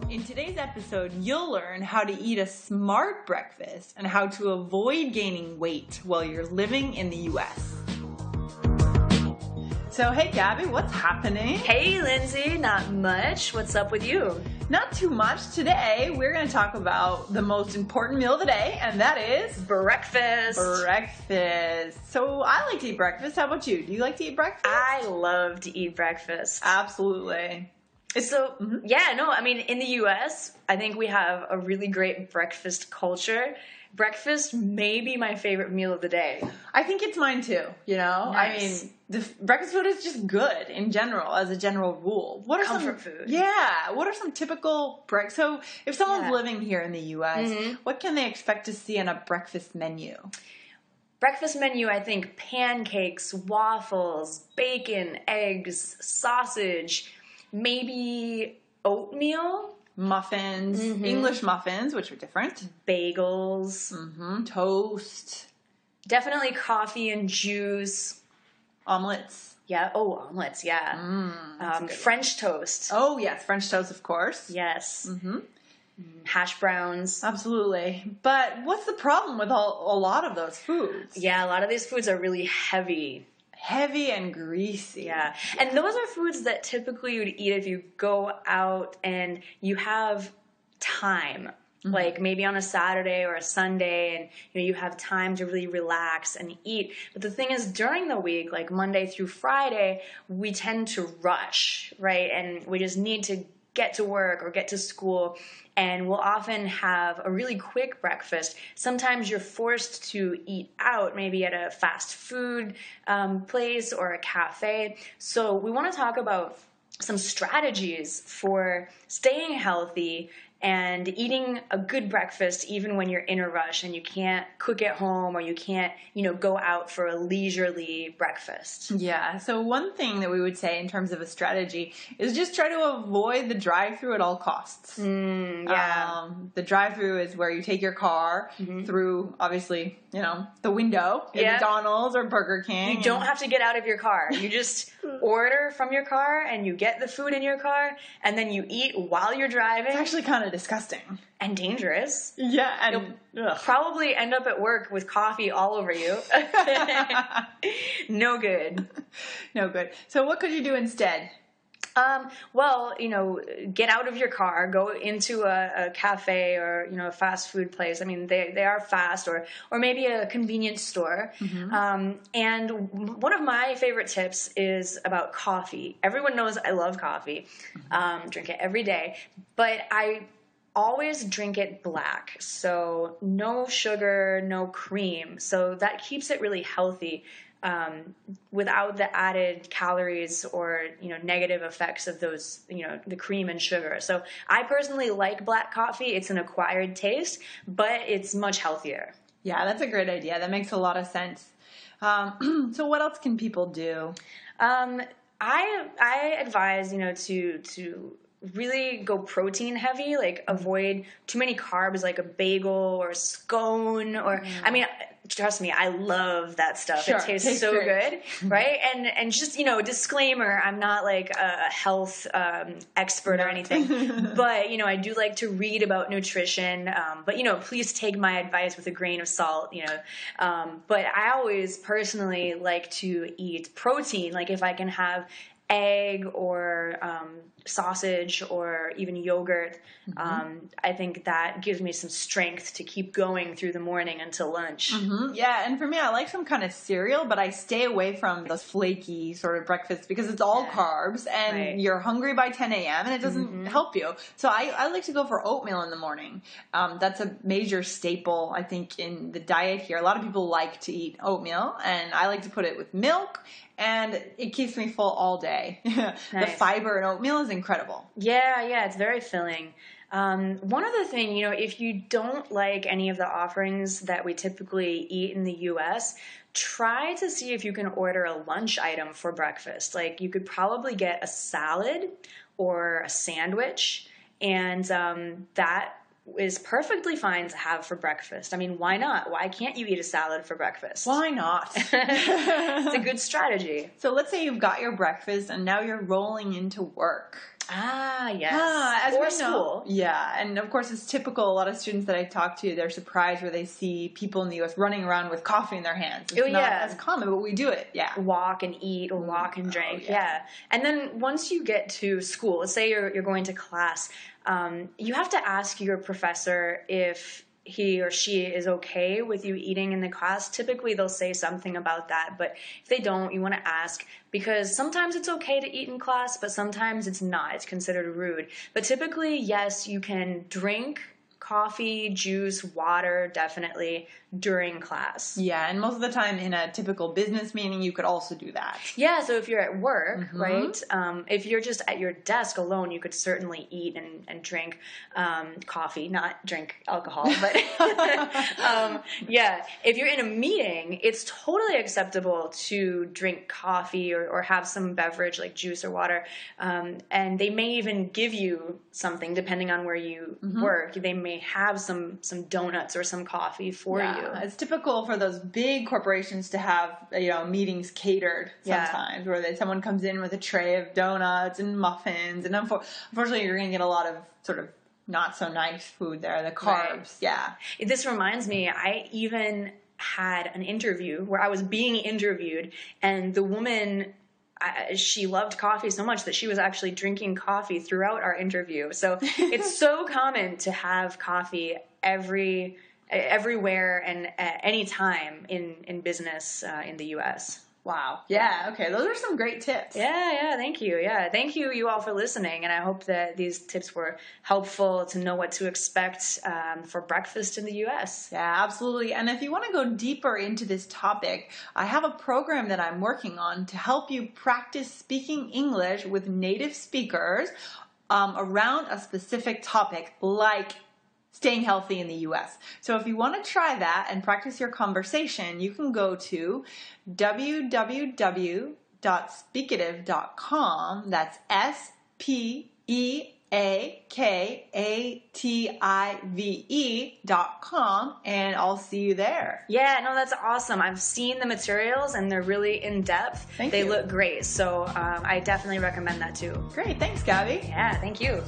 In today's episode, you'll learn how to eat a smart breakfast and how to avoid gaining weight while you're living in the US. So, hey Gabby, what's happening? Hey Lindsay, not much. What's up with you? Not too much. Today, we're going to talk about the most important meal of the day, and that is... breakfast. Breakfast. So, I like to eat breakfast. How about you? Do you like to eat breakfast? I love to eat breakfast. Absolutely. In the U.S., I think we have a really great breakfast culture. Breakfast may be my favorite meal of the day. I think it's mine too, you know? Nice. I mean, the breakfast food is just good in general, as a general rule. What are Comfort food. Yeah. What are some typical So, if someone's living here in the U.S., what can they expect to see on a breakfast menu? Breakfast menu, I think pancakes, waffles, bacon, eggs, sausage, maybe oatmeal. Muffins, English muffins, which are different. Bagels. Toast. Definitely coffee and juice. Omelets. Yeah. Oh, omelets. Yeah. French toast. Oh, yes. French toast, of course. Yes. Hash browns. Absolutely. But what's the problem with a lot of those foods? Yeah, a lot of these foods are really heavy. Heavy and greasy. Yeah. And those are foods that typically you would eat if you go out and you have time. Like maybe on a Saturday or a Sunday, and you have time to really relax and eat. But the thing is, during the week, like Monday through Friday, we tend to rush, right? And we just need to get to work or get to school, and we'll often have a really quick breakfast. Sometimes you're forced to eat out, maybe at a fast food place or a cafe. So we want to talk about some strategies for staying healthy and eating a good breakfast even when you're in a rush and you can't cook at home or you can't, go out for a leisurely breakfast. Yeah, so one thing that we would say in terms of a strategy is just try to avoid the drive-thru at all costs. The drive-thru is where you take your car through, obviously, the window at McDonald's or Burger King. You don't have to get out of your car. You just order from your car and you get the food in your car and then you eat while you're driving. It's actually kind of disgusting. And dangerous. Yeah. And you'll probably end up at work with coffee all over you. No good. No good. So what could you do instead? Get out of your car, go into a cafe or, a fast food place. I mean, they are fast, or maybe a convenience store. And one of my favorite tips is about coffee. Everyone knows I love coffee, drink it every day, but I always drink it black. So no sugar, no cream. So that keeps it really healthy. Without the added calories or, negative effects of those, the cream and sugar. So I personally like black coffee. It's an acquired taste, but it's much healthier. Yeah, that's a great idea. That makes a lot of sense. So what else can people do? I advise, to really go protein heavy, like avoid too many carbs, like a bagel or a scone or, trust me, I love that stuff. Sure, it tastes so good, right? And just, disclaimer, I'm not like a health expert or anything, but, I do like to read about nutrition, but, please take my advice with a grain of salt, but I always personally like to eat protein, like if I can have egg or sausage or even yogurt, I think that gives me some strength to keep going through the morning until lunch. Yeah, and for me, I like some kind of cereal, but I stay away from those flaky sort of breakfasts because it's all carbs and you're hungry by 10 a.m. and it doesn't help you. So I like to go for oatmeal in the morning. That's a major staple, I think, in the diet here. A lot of people like to eat oatmeal, and I like to put it with milk, and it keeps me full all day. The fiber in oatmeal is incredible. Yeah, it's very filling. One other thing, if you don't like any of the offerings that we typically eat in the U.S., try to see if you can order a lunch item for breakfast. Like you could probably get a salad or a sandwich, and that is perfectly fine to have for breakfast. I mean, why not? Why can't you eat a salad for breakfast? Why not? It's a good strategy. So let's say you've got your breakfast and now you're rolling into work. Ah, yes. As or we know, school. Yeah, and of course it's typical. A lot of students that I talk to, they're surprised where they see people in the U.S. running around with coffee in their hands. It's not as common, but we do it. Yeah, walk and eat or walk and drink. Yeah. And then once you get to school, let's say you're going to class, you have to ask your professor if he or she is okay with you eating in the class. Typically they'll say something about that, but if they don't, you want to ask, because sometimes it's okay to eat in class, but sometimes it's not. It's considered rude. But typically, yes, you can drink coffee, juice, water, definitely, during class. Yeah, and most of the time in a typical business meeting, you could also do that. Yeah, so if you're at work, right, if you're just at your desk alone, you could certainly eat and drink coffee, not drink alcohol. But yeah, if you're in a meeting, it's totally acceptable to drink coffee or have some beverage like juice or water. And they may even give you something depending on where you work. They may have some donuts or some coffee for you. It's typical for those big corporations to have, meetings catered sometimes, where someone comes in with a tray of donuts and muffins, and unfortunately you're going to get a lot of sort of not so nice food there, the carbs. Right. Yeah. This reminds me, I even had an interview where I was being interviewed, and the woman, she loved coffee so much that she was actually drinking coffee throughout our interview. So it's so common to have coffee everywhere and at any time in business in the U.S. Wow. Yeah. Okay. Those are some great tips. Yeah. Thank you. Yeah. Thank you all for listening. And I hope that these tips were helpful to know what to expect for breakfast in the U.S. Yeah, absolutely. And if you want to go deeper into this topic, I have a program that I'm working on to help you practice speaking English with native speakers around a specific topic, like staying healthy in the U.S. So if you want to try that and practice your conversation, you can go to www.speakative.com. That's SPEAKATIVE.com, and I'll see you there. Yeah, no, that's awesome. I've seen the materials and they're really in depth. They look great. So I definitely recommend that too. Great. Thanks, Gabby. Yeah, thank you.